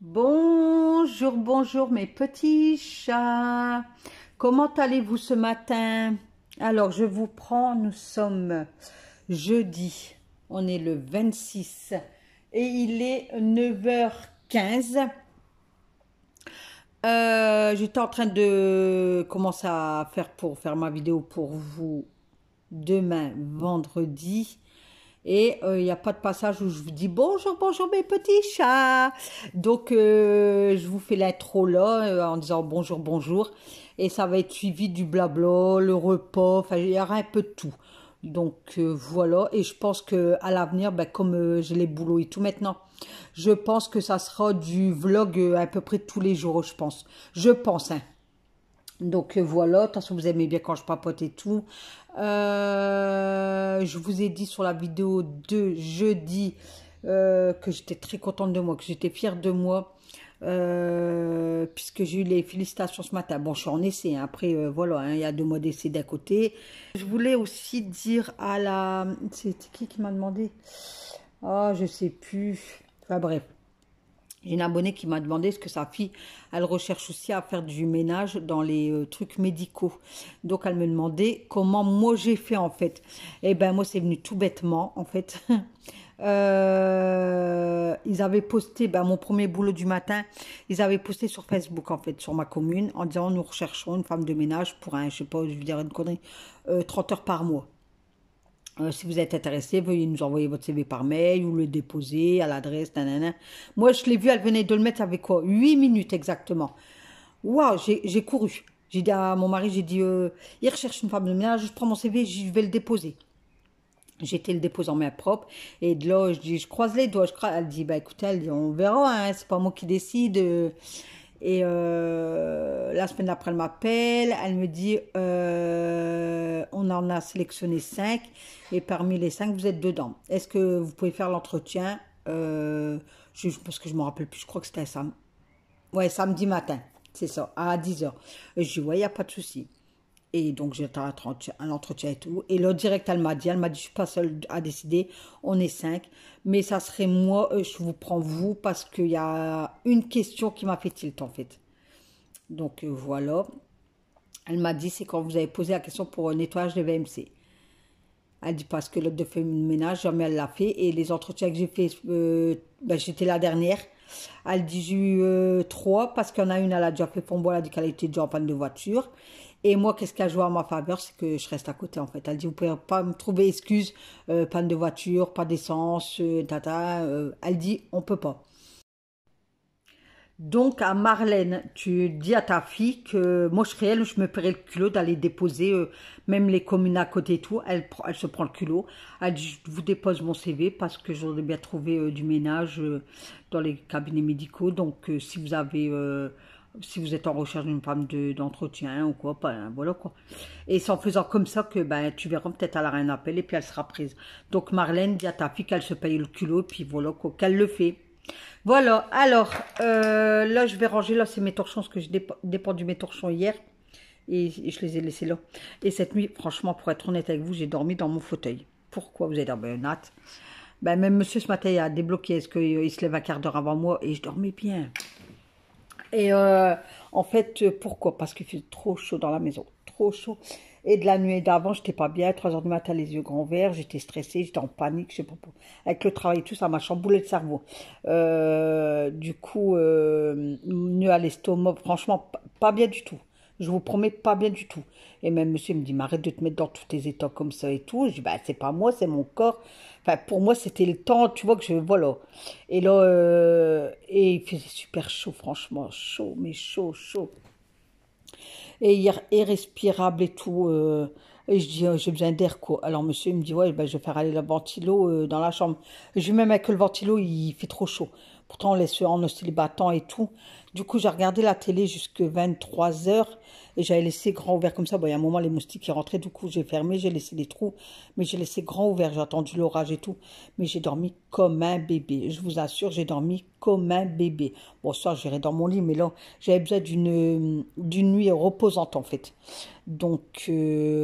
Bonjour, bonjour mes petits chats. Comment allez-vous ce matin? Alors, je vous prends, nous sommes jeudi, on est le 26 et il est 9h15. J'étais en train de commencer à faire ma vidéo pour vous demain, vendredi. Et il n'y a pas de passage où je vous dis bonjour, bonjour mes petits chats. Donc je vous fais l'intro là en disant bonjour, bonjour. Et ça va être suivi du blabla, le repas, enfin il y aura un peu de tout. Donc voilà, et je pense que à l'avenir, ben, comme j'ai les boulots et tout maintenant, je pense que ça sera du vlog à peu près tous les jours, je pense. Je pense, hein. Donc voilà, de toute façon vous aimez bien quand je papote et tout. Je vous ai dit sur la vidéo de jeudi que j'étais très contente de moi, que j'étais fière de moi. Puisque j'ai eu les félicitations ce matin. Bon, je suis en essai, hein. Après, voilà, hein, il y a 2 mois d'essai d'un côté. Je voulais aussi dire à la... C'était qui m'a demandé? Ah, je sais plus. Enfin bref. J'ai une abonnée qui m'a demandé ce que sa fille, elle recherche aussi à faire du ménage dans les trucs médicaux. Donc elle me demandait comment moi j'ai fait en fait. Et ben moi c'est venu tout bêtement en fait. Ils avaient posté, ben, mon premier boulot du matin, ils avaient posté sur Facebook en fait, sur ma commune, en disant nous recherchons une femme de ménage pour un, je sais pas, je veux dire une connerie, 30 heures par mois. Si vous êtes intéressé, veuillez nous envoyer votre CV par mail ou le déposer à l'adresse, nanana. Moi, je l'ai vu, elle venait de le mettre avec quoi? 8 minutes exactement. Waouh, j'ai couru. J'ai dit à mon mari, j'ai dit, il recherche une femme de ménage, je prends mon CV, je vais le déposer. J'ai été le déposer en main propre. Et de là, je dis, je croise les doigts. Elle dit, bah écoutez, elle dit, on verra, hein, c'est pas moi qui décide. Et la semaine d'après, elle m'appelle, elle me dit on en a sélectionné 5 et parmi les 5, vous êtes dedans. Est-ce que vous pouvez faire l'entretien parce que je ne me rappelle plus, je crois que c'était samedi. Ouais, samedi matin, c'est ça, à 10h. Et je dis ouais, il n'y a pas de souci. Et donc j'étais à l'entretien et tout. Et là, direct, elle m'a dit, je ne suis pas seule à décider, on est 5. Mais ça serait moi, je vous prends vous, parce qu'il y a une question qui m'a fait tilt en fait. Donc voilà. Elle m'a dit, c'est quand vous avez posé la question pour un nettoyage de VMC. Elle dit parce que l'autre de fait ménage, jamais elle l'a fait. Et les entretiens que j'ai fait, ben, j'étais la dernière. Elle dit, j'ai eu 3 parce qu'il y en a une, elle a déjà fait fond, elle a dit qu'elle était déjà en panne de voiture. Et moi, qu'est-ce qui a joué à ma faveur, c'est que je reste à côté en fait. Elle dit, vous pouvez pas me trouver excuse, panne de voiture, pas d'essence, tata. Elle dit, on peut pas. Donc, à Marlène, tu dis à ta fille que moi, je serais elle, je me paierais le culot d'aller déposer, même les communes à côté et tout. Elle se prend le culot. Elle dit, je vous dépose mon CV parce que j'aurais bien trouvé du ménage dans les cabinets médicaux. Donc, si vous êtes en recherche d'une femme d'entretien ou quoi, ben, voilà quoi. Et c'est en faisant comme ça que ben, tu verras, peut-être elle aura un appel et puis elle sera prise. Donc, Marlène, dis à ta fille qu'elle se paye le culot et puis voilà quoi, qu'elle le fait. Voilà, alors, là, je vais ranger, là, c'est mes torchons, parce que j'ai dépendu mes torchons hier, et je les ai laissés là. Et cette nuit, franchement, pour être honnête avec vous, j'ai dormi dans mon fauteuil. Pourquoi? Vous allez dire, ben, Nat. Ben, même monsieur, ce matin, il a débloqué, est-ce qu'il se lève un quart d'heure avant moi, et je dormais bien. Et en fait, pourquoi? Parce qu'il fait trop chaud dans la maison, trop chaud. Et de la nuit d'avant, j'étais pas bien, 3 heures du matin, les yeux grands ouverts, j'étais stressée, j'étais en panique, je sais pas pourquoi. Avec le travail et tout, ça m'a chamboulé le cerveau. Du coup, nœud à l'estomac, franchement, pas bien du tout. Je vous promets, pas bien du tout. Et même monsieur me dit, mais arrête de te mettre dans tous tes états comme ça et tout. Je dis, bah, c'est pas moi, c'est mon corps. Enfin, pour moi, c'était le temps, tu vois, que je, voilà. Et là, et il faisait super chaud, franchement, chaud, mais chaud, chaud. Et irrespirable et tout. Et je dis, j'ai besoin d'air, quoi. Alors, monsieur, il me dit, ouais, ben, je vais faire aller le ventilo dans la chambre. Je dis, même avec le ventilo, il fait trop chaud. Pourtant, on laisse en oscille battant et tout. Du coup, j'ai regardé la télé jusqu'à 23 heures et j'avais laissé grand ouvert comme ça. Bon, il y a un moment, les moustiques qui rentraient, du coup, j'ai fermé, j'ai laissé les trous, mais j'ai laissé grand ouvert. J'ai attendu l'orage et tout. Mais j'ai dormi comme un bébé. Je vous assure, j'ai dormi comme un bébé. Bon, ça, j'irai dans mon lit, mais là, j'avais besoin d'une nuit reposante, en fait. Donc,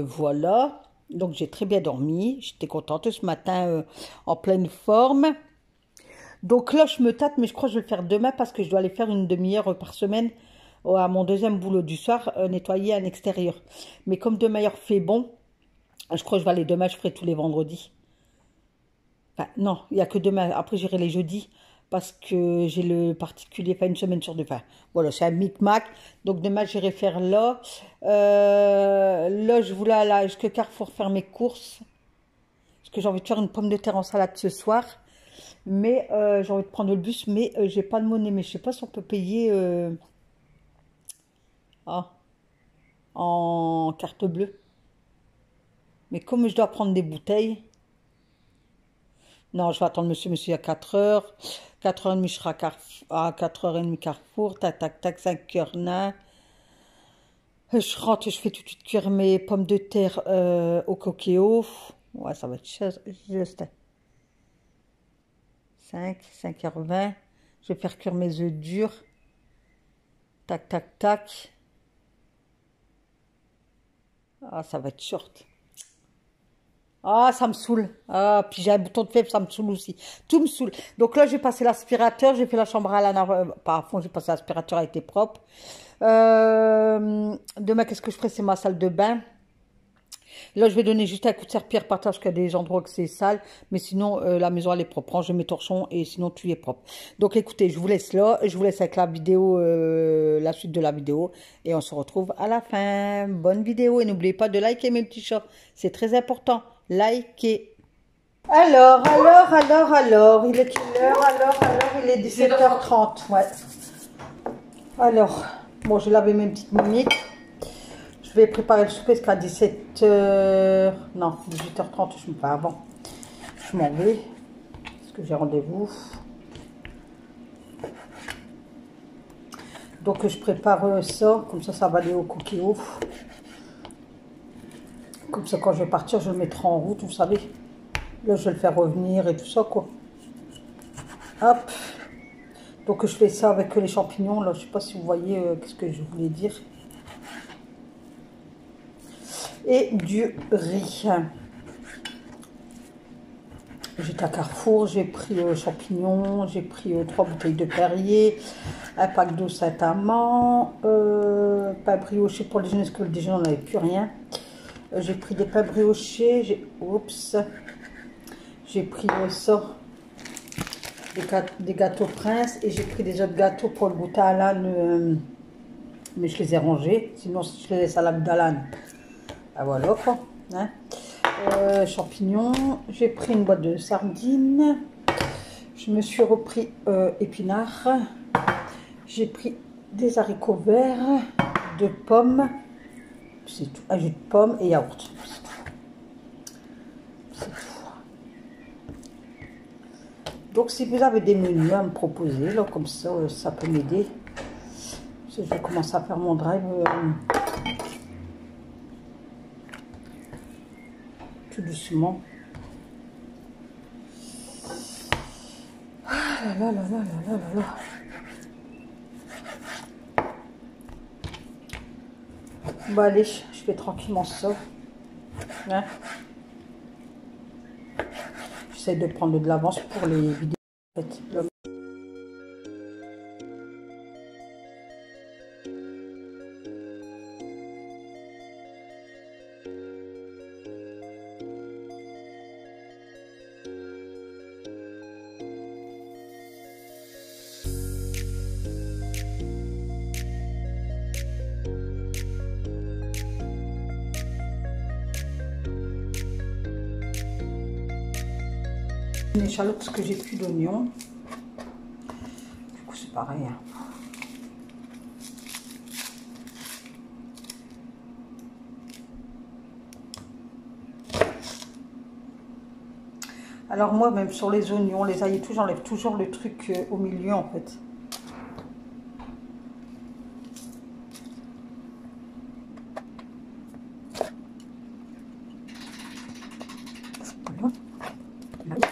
voilà. Donc, j'ai très bien dormi. J'étais contente ce matin, en pleine forme. Donc là, je me tâte, mais je crois que je vais le faire demain parce que je dois aller faire une demi-heure par semaine à mon deuxième boulot du soir, nettoyer un extérieur. Mais comme demain, il fait bon, je crois que je vais aller demain, je ferai tous les vendredis. Enfin, non, il n'y a que demain. Après, j'irai les jeudis parce que j'ai le particulier, pas une semaine sur deux. Enfin, voilà, c'est un micmac. Donc demain, j'irai faire là. Là, je voulais aller jusqu'à Carrefour faire mes courses. Parce que j'ai envie de faire une pomme de terre en salade ce soir. Mais j'ai envie de prendre le bus, mais j'ai pas de monnaie. Mais je sais pas si on peut payer ah, en carte bleue. Mais comme je dois prendre des bouteilles, non, je vais attendre monsieur à 4 heures. 4h30, je serai à 4h30 Carrefour. Tac, tac, tac, 5h, nain. Je rentre, je fais tout de suite cuire mes pommes de terre au coquillot. Ouais, ça va être juste 5h20. Je vais faire cuire mes œufs durs. Tac, tac, tac. Ah, ça va être short. Ah, ça me saoule. Ah, puis j'ai un bouton de fèvre, ça me saoule aussi. Tout me saoule. Donc là, j'ai passé l'aspirateur, j'ai fait la chambre à Lana. Pas à fond, j'ai passé l'aspirateur, elle était propre. Demain, qu'est-ce que je ferai? C'est ma salle de bain. Là, je vais donner juste un coup de serpillère par terre parce qu'il y a des endroits que c'est sale. Mais sinon, la maison, elle est propre. Range mes torchons et sinon, tout est propre. Donc, écoutez, je vous laisse là. Je vous laisse avec la vidéo, la suite de la vidéo. Et on se retrouve à la fin. Bonne vidéo. Et n'oubliez pas de liker mes petits chats. C'est très important. Likez. Alors, il est quelle heure? Alors, il est 17h30. Ouais. Alors, bon, j'ai lavé mes petites mimiques. Je vais préparer le souper jusqu'à 17h. Non, 18h30, je ne sais pas avant. Je m'en vais. Parce que j'ai rendez-vous. Donc, je prépare ça. Comme ça va aller au coquillot. Comme ça, quand je vais partir, je le mettrai en route, vous savez. Là, je vais le faire revenir et tout ça, quoi. Hop. Donc, je fais ça avec les champignons. Là, je ne sais pas si vous voyez qu'est-ce que je voulais dire. Et du riz. J'étais à Carrefour, j'ai pris champignons, j'ai pris 3 bouteilles de Perrier, un pack d'eau Saint-Amand, pain brioché pour le déjeuner, parce que le déjeuner, on n'avait plus rien. J'ai pris des pains briochés, j'ai pris ça, des gâteaux Prince, et j'ai pris des autres gâteaux pour le goûter à l'âne, mais je les ai rangés, sinon je les laisse à l'âne d'Alan. Ah voilà quoi, hein. Champignons, j'ai pris une boîte de sardines, je me suis repris épinards, j'ai pris des haricots verts, de pommes, c'est tout, un jus de pommes et yaourt, c'est tout. Donc si vous avez des menus à me proposer, là, comme ça, ça peut m'aider. Je vais commencer à faire mon drive tout doucement. Ah là là là là là là là. Bon allez, je fais tranquillement ça. Hein, j'essaie de prendre de l'avance pour les vidéos. En fait. Une échalote parce que j'ai plus d'oignons. Du coup c'est pareil. Hein. Alors moi même sur les oignons, les ail et tout, j'enlève toujours le truc au milieu en fait. Voilà.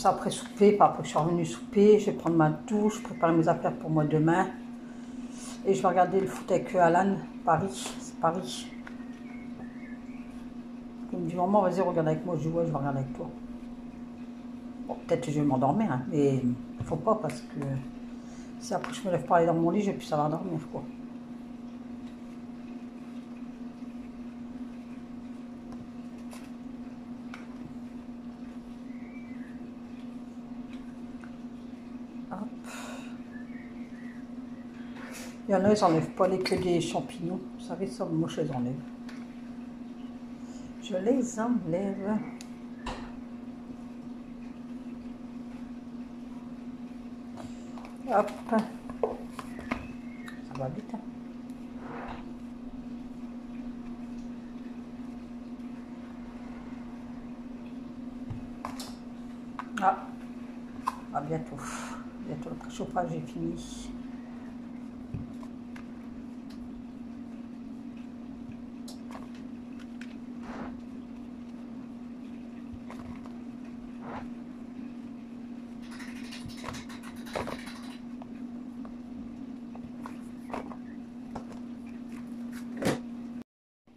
ça après souper, pas après je suis revenue souper, je vais prendre ma douche, préparer mes affaires pour moi demain. Et je vais regarder le foot avec Alan, Paris, c'est Paris. Il me dit, maman, vas-y, regarde avec moi. Je dis, ouais, je vais regarder avec toi. Bon, peut-être que je vais m'endormir, hein, mais il faut pas parce que si après je me lève pas aller dans mon lit, je vais plus savoir dormir, quoi. Hop. Il y en a, ils n'enlèvent pas les queues des champignons. Vous savez, ça, moi, je les enlève. Je les enlève. Hop. Ça va vite, hein. Ah. À bientôt. Bientôt le préchauffage est fini.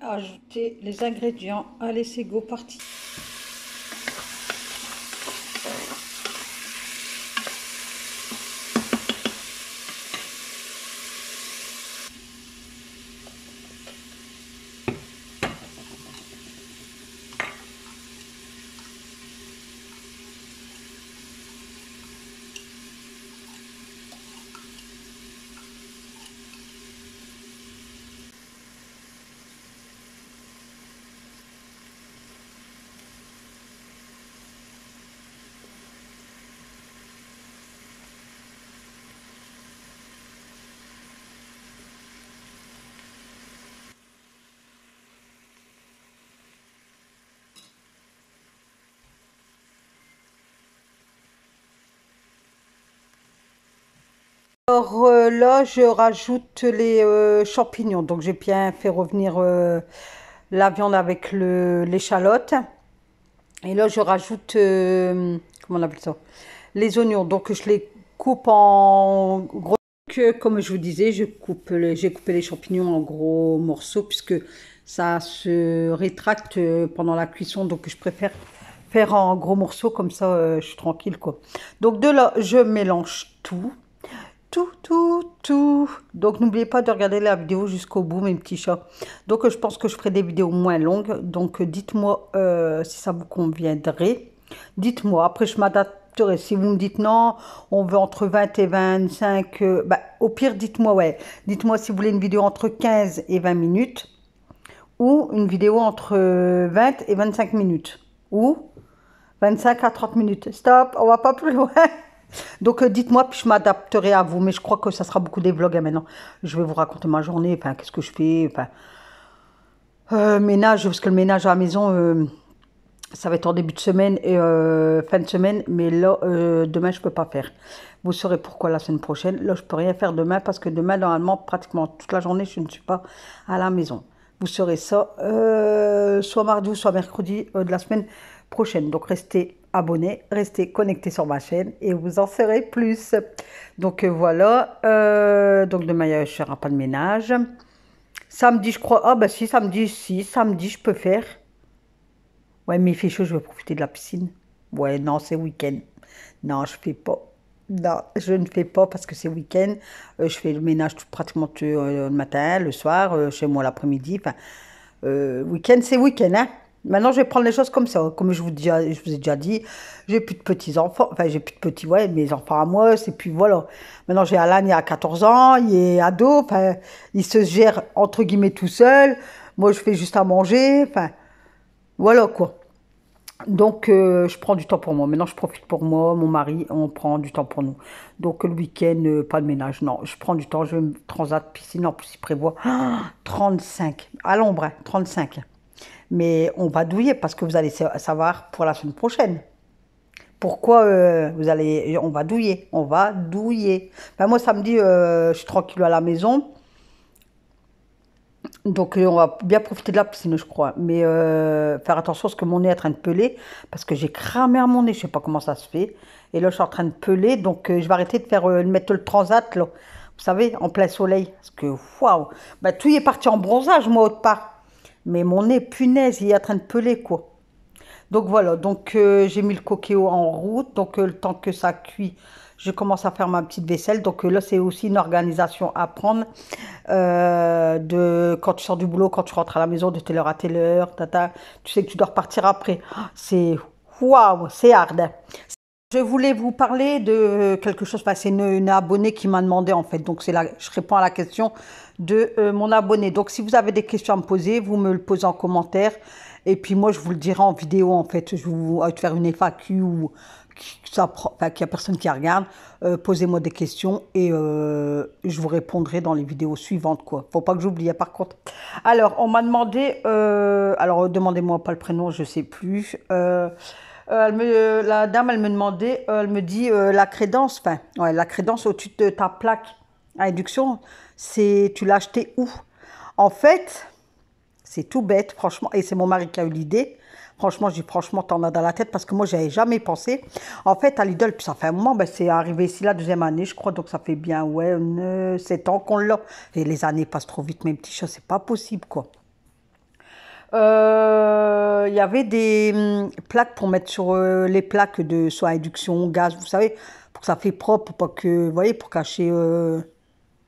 Ajouter les ingrédients. Allez, c'est go, parti. Alors là, je rajoute les champignons. Donc j'ai bien fait revenir la viande avec l'échalote. Et là, je rajoute, comment on appelle ça? Les oignons. Donc je les coupe en gros. Comme je vous disais, j'ai coupé les champignons en gros morceaux puisque ça se rétracte pendant la cuisson. Donc je préfère faire en gros morceaux, comme ça je suis tranquille, quoi. Donc de là, je mélange tout. Tout. Donc, n'oubliez pas de regarder la vidéo jusqu'au bout, mes petits chats. Donc, je pense que je ferai des vidéos moins longues. Donc, dites-moi si ça vous conviendrait. Dites-moi. Après, je m'adapterai. Si vous me dites non, on veut entre 20 et 25. Bah, au pire, dites-moi, ouais. Dites-moi si vous voulez une vidéo entre 15 et 20 minutes. Ou une vidéo entre 20 et 25 minutes. Ou 25 à 30 minutes. Stop, on va pas plus loin. Donc dites-moi, puis je m'adapterai à vous. Mais je crois que ça sera beaucoup des vlogs hein, maintenant. Je vais vous raconter ma journée, enfin, qu'est-ce que je fais, enfin, ménage, parce que le ménage à la maison, ça va être en début de semaine et fin de semaine. Mais là, demain, je peux pas faire. Vous saurez pourquoi la semaine prochaine. Là, je peux rien faire demain, parce que demain, normalement, pratiquement toute la journée, je ne suis pas à la maison. Vous saurez ça soit mardi ou soit mercredi de la semaine prochaine. Donc, restez abonnés, restez connectés sur ma chaîne et vous en saurez plus. Donc, voilà. Donc, demain, je ne ferai pas de ménage. Samedi, je crois. Ah, bah si, samedi, je peux faire. Ouais, mais il fait chaud, je vais profiter de la piscine. Ouais, non, c'est week-end. Non, je fais pas. Non, je ne fais pas parce que c'est week-end. Je fais le ménage pratiquement tout, le matin, le soir, chez moi l'après-midi. Enfin, week-end, c'est week-end, hein. Maintenant, je vais prendre les choses comme ça. Comme je vous ai déjà dit, j'ai plus de petits-enfants. Enfin, j'ai plus de petits, ouais, mes enfants à moi. C'est puis voilà. Maintenant, j'ai Alan, il a 14 ans, il est ado. Enfin, il se gère, entre guillemets, tout seul. Moi, je fais juste à manger. Enfin, voilà, quoi. Donc, je prends du temps pour moi. Maintenant, je profite pour moi, mon mari, on prend du temps pour nous. Donc, le week-end, pas de ménage. Non, je prends du temps, je vais me transat piscine. En plus, il prévoit 35, à l'ombre, hein, 35. Mais on va douiller parce que vous allez savoir pour la semaine prochaine. Pourquoi on va douiller. On va douiller. Enfin, moi, samedi, je suis tranquille à la maison. Donc, on va bien profiter de la piscine, je crois. Mais faire attention parce que mon nez est en train de peler. Parce que j'ai cramé à mon nez, je sais pas comment ça se fait. Et là, je suis en train de peler. Donc, je vais arrêter de faire, de mettre le transat, là. Vous savez, en plein soleil. Parce que, waouh. Bah, tout y est parti en bronzage, moi, autre part. Mais mon nez, punaise, il est en train de peler, quoi. Donc voilà, donc j'ai mis le coquillot en route. Donc le temps que ça cuit, je commence à faire ma petite vaisselle. Donc là, c'est aussi une organisation à prendre. De quand tu sors du boulot, quand tu rentres à la maison, de telle heure à telle heure, tata, tu sais que tu dois repartir après. C'est waouh, c'est hard, hein. Je voulais vous parler de quelque chose, enfin, c'est une abonnée qui m'a demandé en fait, donc je réponds à la question de mon abonné. Donc si vous avez des questions à me poser, vous me le posez en commentaire et puis moi je vous le dirai en vidéo en fait, je vais vous faire une FAQ ou enfin, qu'il n'y a personne qui regarde, posez-moi des questions et je vous répondrai dans les vidéos suivantes quoi. Faut pas que j'oublie hein, par contre. Alors on m'a demandé, alors demandez-moi pas le prénom, je sais plus. La dame, elle me demandait, elle me dit la crédence, enfin, ouais, la crédence au-dessus de ta plaque à induction, tu l'as acheté où? En fait, c'est tout bête, franchement, et c'est mon mari qui a eu l'idée. Franchement, j'ai franchement, t'en as dans la tête parce que moi, j'avais jamais pensé. En fait, à Lidl, puis ça fait un moment, ben, c'est arrivé ici la deuxième année, je crois, donc ça fait bien, ouais, 7 ans qu'on l'a. Et les années passent trop vite, mes petits chats, c'est pas possible, quoi. Il y avait des plaques pour mettre sur les plaques de soit induction, gaz, vous savez, pour que ça fait propre, pour que, vous voyez, pour cacher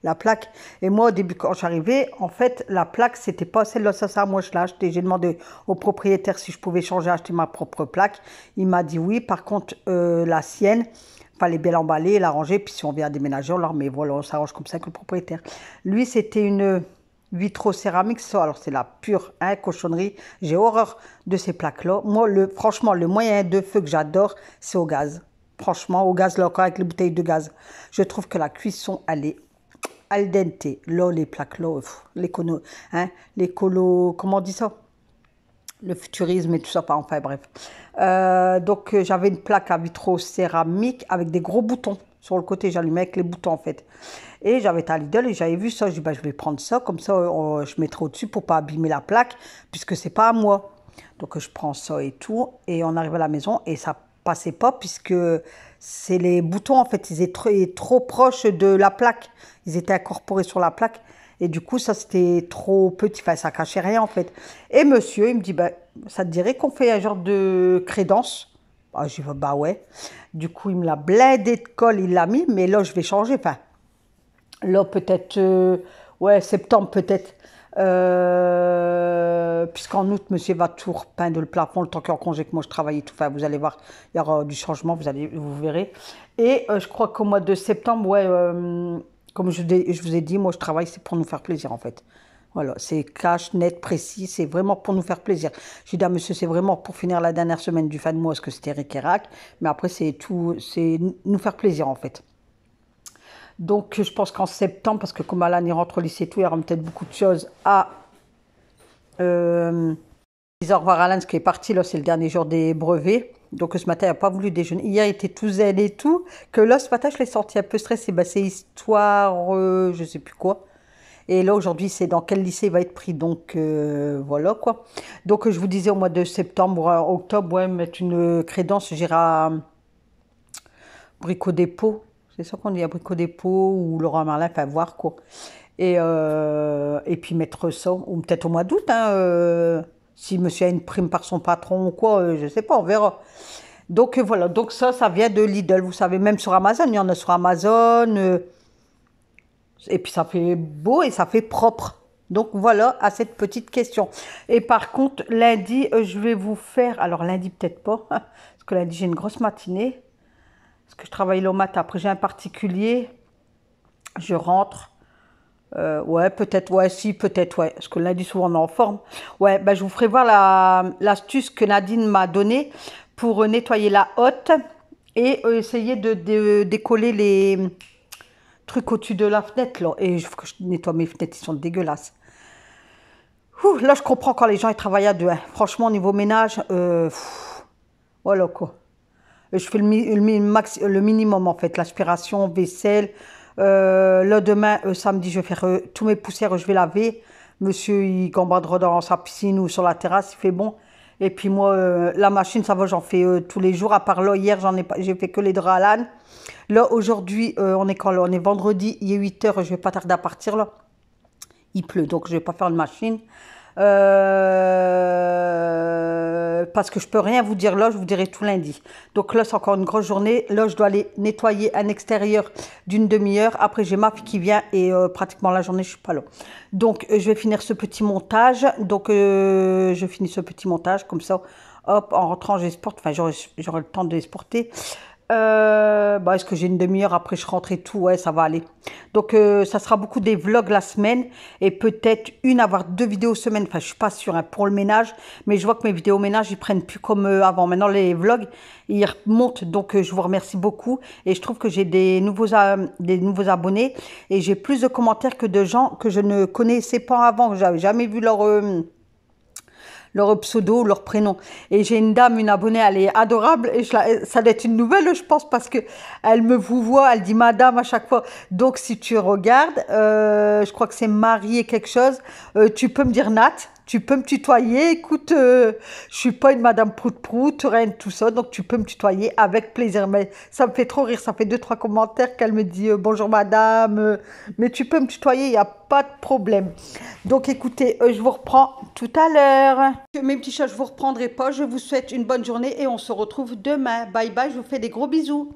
la plaque. Et moi, au début, quand j'arrivais, en fait, la plaque, c'était pas celle-là, ça, moi, je l'ai acheté. J'ai demandé au propriétaire si je pouvais changer, acheter ma propre plaque. Il m'a dit oui. Par contre, la sienne, fallait bien l'emballer, la ranger. Puis si on vient déménager, on la remet. Voilà, on s'arrange comme ça avec le propriétaire. Lui, c'était une vitrocéramique, ça, alors c'est la pure hein, cochonnerie. J'ai horreur de ces plaques-là. Moi, franchement, le moyen de feu que j'adore, c'est au gaz. Franchement, au gaz, là encore, avec les bouteilles de gaz. Je trouve que la cuisson, elle est al dente. Là, les plaques, là, l'écono, hein, l'écolo, comment on dit ça? Le futurisme et tout ça, enfin bref. Donc, j'avais une plaque à vitrocéramique avec des gros boutons. Sur le côté, j'allumais avec les boutons en fait. Et j'avais été à Lidl et j'avais vu ça. Je dis, bah, je vais prendre ça, comme ça je mettrai au-dessus pour pas abîmer la plaque, puisque c'est pas à moi. Donc je prends ça et tout. Et on arrive à la maison et ça passait pas, puisque c'est les boutons en fait, ils étaient trop proches de la plaque. Ils étaient incorporés sur la plaque. Et du coup, ça c'était trop petit, enfin ça cachait rien en fait. Et monsieur, il me dit, bah, ça te dirait qu'on fait un genre de crédence? Ah, j'ai dit, bah ouais. Du coup, il me l'a blindé de colle, il l'a mis, mais là, je vais changer. Enfin, là, peut-être, ouais, septembre, peut-être. Puisqu'en août, monsieur va tout repeindre le plafond, le temps qu'il est en congé, que moi je travaille et tout. Enfin, vous allez voir, il y aura du changement, vous verrez. Et je crois qu'au mois de septembre, ouais, comme je vous ai dit, moi je travaille, c'est pour nous faire plaisir en fait. Voilà, c'est cash, net, précis, c'est vraiment pour nous faire plaisir. J'ai dit à monsieur, c'est vraiment pour finir la dernière semaine du fin de mois, parce que c'était Ric et Rac. Mais après, c'est tout, c'est nous faire plaisir en fait. Donc, je pense qu'en septembre, parce que comme Alan il rentre au lycée et tout, il y aura peut-être beaucoup de choses à... Dis au revoir à Alan, ce qui est parti, là, c'est le dernier jour des brevets. Donc, ce matin, il n'a pas voulu déjeuner. Hier, il était tout zen et tout. Que là, ce matin, je l'ai senti un peu stressé. Ben, c'est histoire, je ne sais plus quoi. Et là, aujourd'hui, c'est dans quel lycée il va être pris. Donc, voilà, quoi. Donc, je vous disais, au mois de septembre, octobre, ouais, mettre une crédence, j'irai à Brico Dépôt. C'est ça qu'on dit, à Brico Dépôt ou Laurent Merlin, enfin, voir, quoi. Et puis, mettre ça, ou peut-être au mois d'août, hein, si monsieur a une prime par son patron ou quoi, je ne sais pas, on verra. Donc, voilà. Donc, ça vient de Lidl. Vous savez, même sur Amazon, il y en a sur Amazon. Et puis ça fait beau et ça fait propre. Donc voilà à cette petite question. Et par contre, lundi, je vais vous faire... Alors lundi, peut-être pas. Parce que lundi, j'ai une grosse matinée. Parce que je travaille le matin. Après, j'ai un particulier. Je rentre. Ouais, peut-être. Ouais, si, peut-être, ouais. Parce que lundi, souvent, on est en forme. Ouais, ben, je vous ferai voir l'astuce que Nadine m'a donnée pour nettoyer la hotte et essayer de décoller les truc au-dessus de la fenêtre, là. Et il faut que je nettoie mes fenêtres, ils sont dégueulasses. Ouh, là, je comprends quand les gens ils travaillent à deux, hein. Franchement, au niveau ménage, voilà quoi. Je fais le minimum, en fait. L'aspiration, vaisselle. Là, demain, samedi, je vais faire tous mes poussières, je vais laver. Monsieur, il gambadera dans sa piscine ou sur la terrasse, il fait bon. Et puis moi, la machine, ça va, j'en fais tous les jours. À part là, hier, j'ai fait que les draps à l'âne. Là, aujourd'hui, on est quand là? On est vendredi, il est 8 heures, je vais pas tarder à partir là. Il pleut, donc je vais pas faire de machine. Parce que je peux rien vous dire là, je vous dirai tout lundi. Donc là, c'est encore une grosse journée. Là, je dois aller nettoyer un extérieur d'une demi-heure. Après, j'ai ma fille qui vient et pratiquement la journée, je suis pas là. Donc, je vais finir ce petit montage. Donc, je finis ce petit montage comme ça. Hop, en rentrant, j'exporte. Enfin, j'aurai le temps de l'exporter. Est-ce que j'ai une demi-heure après je rentre et tout? Ouais, ça va aller. Donc, ça sera beaucoup des vlogs la semaine et peut-être avoir 2 vidéos semaine. Enfin, je suis pas sûre hein, pour le ménage, mais je vois que mes vidéos ménage, ils prennent plus comme avant. Maintenant, les vlogs, ils remontent. Donc, je vous remercie beaucoup et je trouve que j'ai des nouveaux abonnés et j'ai plus de commentaires que de gens que je ne connaissais pas avant, que j'avais jamais vu leur pseudo, leur prénom. Et j'ai une dame, une abonnée, elle est adorable. Et ça doit être une nouvelle, je pense, parce que elle me vous voit, elle dit madame à chaque fois. Donc, si tu regardes, je crois que c'est Marie et quelque chose, tu peux me dire Nat, tu peux me tutoyer. Écoute, je suis pas une madame prout-prout, rien de tout ça, donc tu peux me tutoyer avec plaisir. Mais ça me fait trop rire, ça fait 2-3 commentaires qu'elle me dit bonjour madame, mais tu peux me tutoyer, il n'y a pas de problème. Donc écoutez, je vous reprends tout à l'heure. Mes petits chats, je vous reprendrai pas. Je vous souhaite une bonne journée et on se retrouve demain. Bye bye, je vous fais des gros bisous.